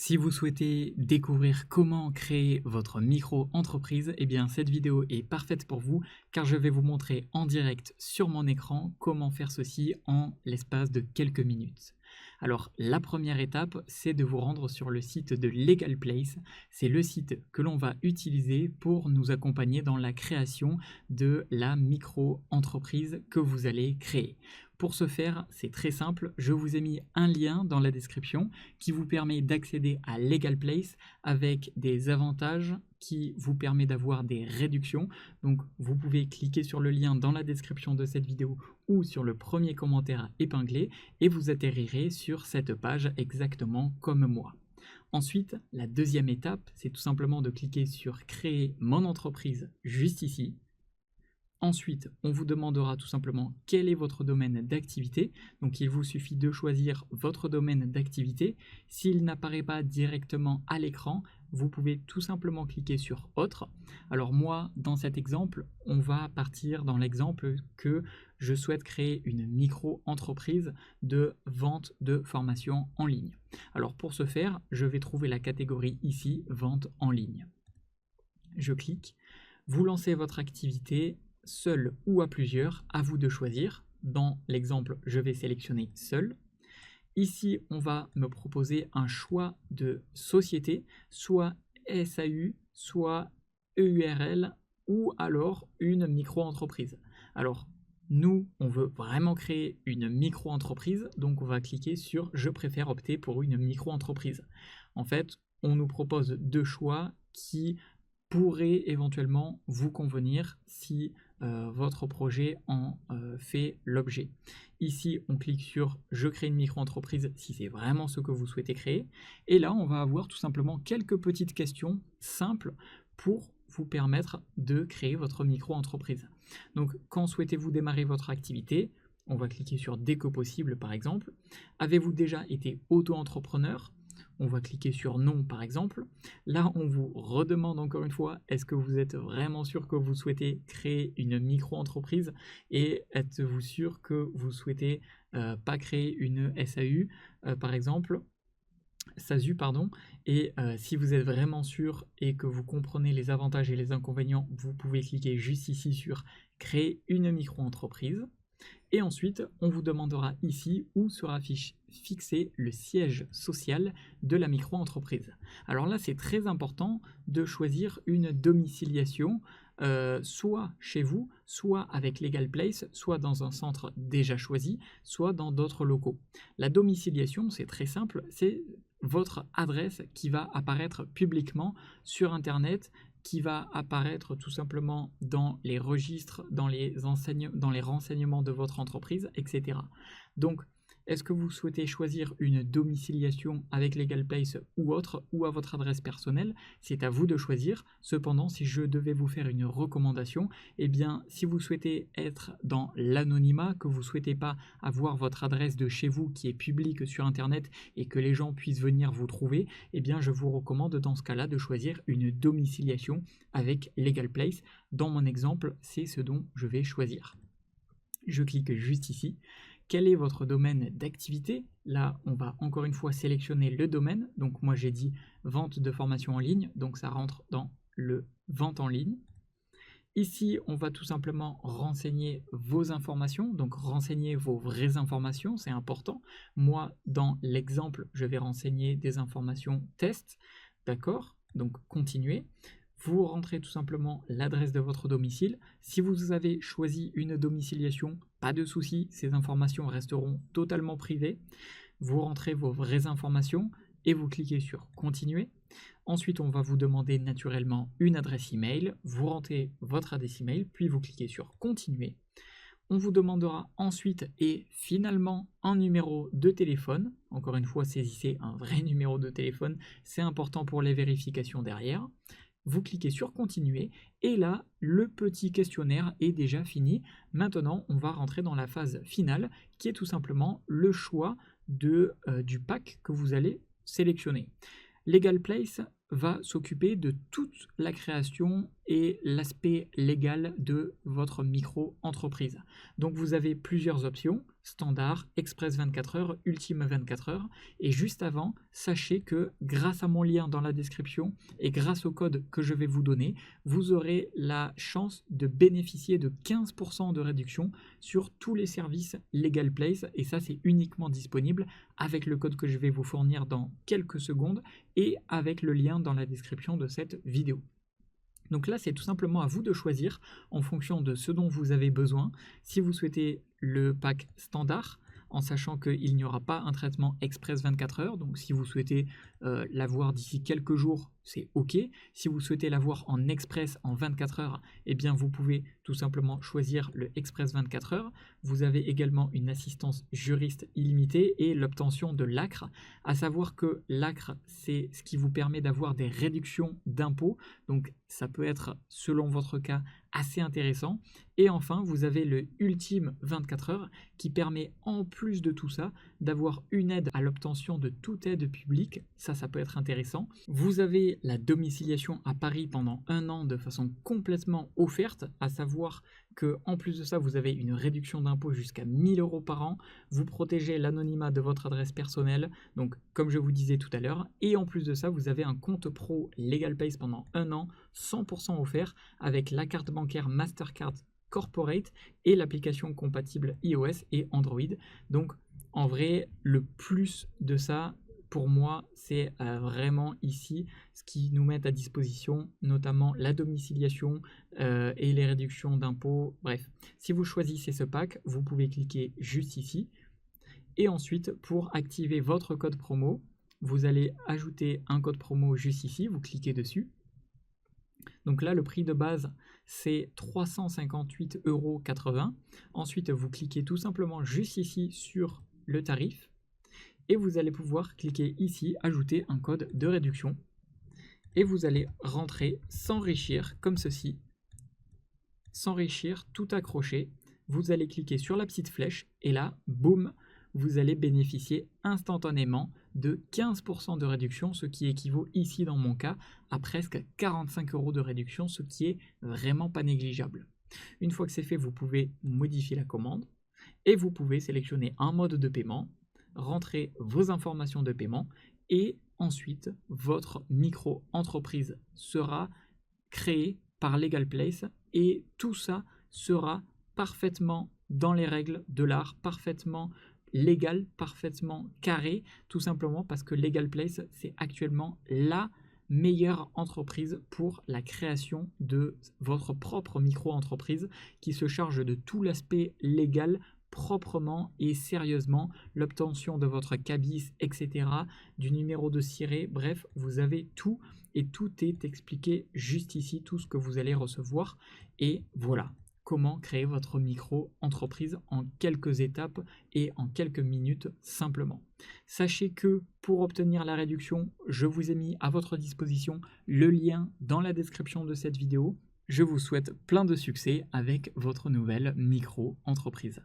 Si vous souhaitez découvrir comment créer votre micro-entreprise, eh bien cette vidéo est parfaite pour vous car je vais vous montrer en direct sur mon écran comment faire ceci en l'espace de quelques minutes. Alors la première étape, c'est de vous rendre sur le site de Legal Place. C'est le site que l'on va utiliser pour nous accompagner dans la création de la micro-entreprise que vous allez créer. Pour ce faire, c'est très simple, je vous ai mis un lien dans la description qui vous permet d'accéder à Legal Place avec des avantages qui vous permet d'avoir des réductions. Donc vous pouvez cliquer sur le lien dans la description de cette vidéo ou sur le premier commentaire épinglé et vous atterrirez sur cette page exactement comme moi. Ensuite, la deuxième étape, c'est tout simplement de cliquer sur créer mon entreprise juste ici. Ensuite, on vous demandera tout simplement quel est votre domaine d'activité. Donc, il vous suffit de choisir votre domaine d'activité. S'il n'apparaît pas directement à l'écran, vous pouvez tout simplement cliquer sur Autre. Alors moi, dans cet exemple, on va partir dans l'exemple que je souhaite créer une micro-entreprise de vente de formation en ligne. Alors pour ce faire, je vais trouver la catégorie ici, Vente en ligne. Je clique. Vous lancez votre activité seul ou à plusieurs, à vous de choisir. Dans l'exemple, je vais sélectionner seul. Ici, on va me proposer un choix de société, soit SAU, soit EURL, ou alors une micro-entreprise. Alors, nous, on veut vraiment créer une micro-entreprise, donc on va cliquer sur « Je préfère opter pour une micro-entreprise ». En fait, on nous propose deux choix qui pourraient éventuellement vous convenir si votre projet en fait l'objet. Ici, on clique sur « Je crée une micro-entreprise » si c'est vraiment ce que vous souhaitez créer. Et là, on va avoir tout simplement quelques petites questions simples pour vous permettre de créer votre micro-entreprise. Donc, quand souhaitez-vous démarrer votre activité? On va cliquer sur « Dès que possible » par exemple. Avez-vous déjà été auto-entrepreneur? On va cliquer sur non par exemple. Là, on vous redemande encore une fois, est-ce que vous êtes vraiment sûr que vous souhaitez créer une micro-entreprise et êtes-vous sûr que vous souhaitez pas créer une SAU par exemple, SASU pardon, et si vous êtes vraiment sûr et que vous comprenez les avantages et les inconvénients, vous pouvez cliquer juste ici sur créer une micro-entreprise. Et ensuite, on vous demandera ici où sera fixé le siège social de la micro-entreprise. Alors là, c'est très important de choisir une domiciliation, soit chez vous, soit avec Legal Place, soit dans un centre déjà choisi, soit dans d'autres locaux. La domiciliation, c'est très simple, c'est votre adresse qui va apparaître publiquement sur Internet, qui va apparaître tout simplement dans les registres, dans les renseignements de votre entreprise, etc. Donc, est-ce que vous souhaitez choisir une domiciliation avec Legal Place ou autre, ou à votre adresse personnelle? C'est à vous de choisir. Cependant, si je devais vous faire une recommandation, eh bien, si vous souhaitez être dans l'anonymat, que vous ne souhaitez pas avoir votre adresse de chez vous qui est publique sur Internet et que les gens puissent venir vous trouver, eh bien, je vous recommande dans ce cas-là de choisir une domiciliation avec Legal Place. Dans mon exemple, c'est ce dont je vais choisir. Je clique juste ici. Quel est votre domaine d'activité? Là, on va encore une fois sélectionner le domaine. Donc moi, j'ai dit vente de formation en ligne, donc ça rentre dans le vente en ligne. Ici, on va tout simplement renseigner vos informations, donc renseigner vos vraies informations, c'est important. Moi, dans l'exemple, je vais renseigner des informations test, d'accord? Donc, continuez. Vous rentrez tout simplement l'adresse de votre domicile. Si vous avez choisi une domiciliation, pas de souci, ces informations resteront totalement privées. Vous rentrez vos vraies informations et vous cliquez sur « Continuer ». Ensuite, on va vous demander naturellement une adresse email. Vous rentrez votre adresse email, puis vous cliquez sur « Continuer ». On vous demandera ensuite et finalement un numéro de téléphone. Encore une fois, saisissez un vrai numéro de téléphone, c'est important pour les vérifications derrière. Vous cliquez sur continuer et là, le petit questionnaire est déjà fini. Maintenant, on va rentrer dans la phase finale qui est tout simplement le choix du pack que vous allez sélectionner. Legal Place va s'occuper de toute la création et l'aspect légal de votre micro-entreprise. Donc vous avez plusieurs options. standard, express 24 heures, ultime 24 heures. Et juste avant, sachez que grâce à mon lien dans la description et grâce au code que je vais vous donner, vous aurez la chance de bénéficier de 15% de réduction sur tous les services Legal Place. Et ça, c'est uniquement disponible avec le code que je vais vous fournir dans quelques secondes et avec le lien dans la description de cette vidéo. Donc là, c'est tout simplement à vous de choisir en fonction de ce dont vous avez besoin. Si vous souhaitez le pack standard, en sachant qu'il n'y aura pas un traitement express 24 heures, donc si vous souhaitez l'avoir d'ici quelques jours, c'est OK. Si vous souhaitez l'avoir en express en 24 heures, eh bien vous pouvez tout simplement choisir le express 24 heures. Vous avez également une assistance juriste illimitée et l'obtention de l'ACRE, à savoir que l'ACRE, c'est ce qui vous permet d'avoir des réductions d'impôts. Donc ça peut être, selon votre cas, assez intéressant. Et enfin, vous avez le ultime 24 heures qui permet, en plus de tout ça, d'avoir une aide à l'obtention de toute aide publique. Ça peut être intéressant. Vous avez la domiciliation à Paris pendant 1 an de façon complètement offerte, à savoir que en plus de ça, vous avez une réduction d'impôt jusqu'à 1 000 € par an. Vous protégez l'anonymat de votre adresse personnelle, donc comme je vous disais tout à l'heure. Et en plus de ça, vous avez un compte pro LegalPace pendant 1 an, 100% offert, avec la carte bancaire Mastercard Corporate et l'application compatible iOS et Android. Donc en vrai, le plus de ça, pour moi, c'est vraiment ici ce qui nous met à disposition, notamment la domiciliation et les réductions d'impôts. Bref, si vous choisissez ce pack, vous pouvez cliquer juste ici. Et ensuite, pour activer votre code promo, vous allez ajouter un code promo juste ici, vous cliquez dessus. Donc là, le prix de base, c'est 358,80 €. Ensuite, vous cliquez tout simplement juste ici sur le tarif. Et vous allez pouvoir cliquer ici, ajouter un code de réduction. Et vous allez rentrer s'enrichir comme ceci. S'enrichir tout accroché. Vous allez cliquer sur la petite flèche et là, boum, vous allez bénéficier instantanément de 15% de réduction, ce qui équivaut ici dans mon cas à presque 45 € de réduction, ce qui est vraiment pas négligeable. Une fois que c'est fait, vous pouvez modifier la commande et vous pouvez sélectionner un mode de paiement, rentrer vos informations de paiement et ensuite votre micro-entreprise sera créée par Legal Place et tout ça sera parfaitement dans les règles de l'art, parfaitement légal, parfaitement carré, tout simplement parce que Legal Place, c'est actuellement la meilleure entreprise pour la création de votre propre micro-entreprise qui se charge de tout l'aspect légal proprement et sérieusement, l'obtention de votre cabis, etc., du numéro de siret, bref, vous avez tout et tout est expliqué juste ici, tout ce que vous allez recevoir. Et voilà comment créer votre micro-entreprise en quelques étapes et en quelques minutes simplement. Sachez que pour obtenir la réduction, je vous ai mis à votre disposition le lien dans la description de cette vidéo. Je vous souhaite plein de succès avec votre nouvelle micro-entreprise.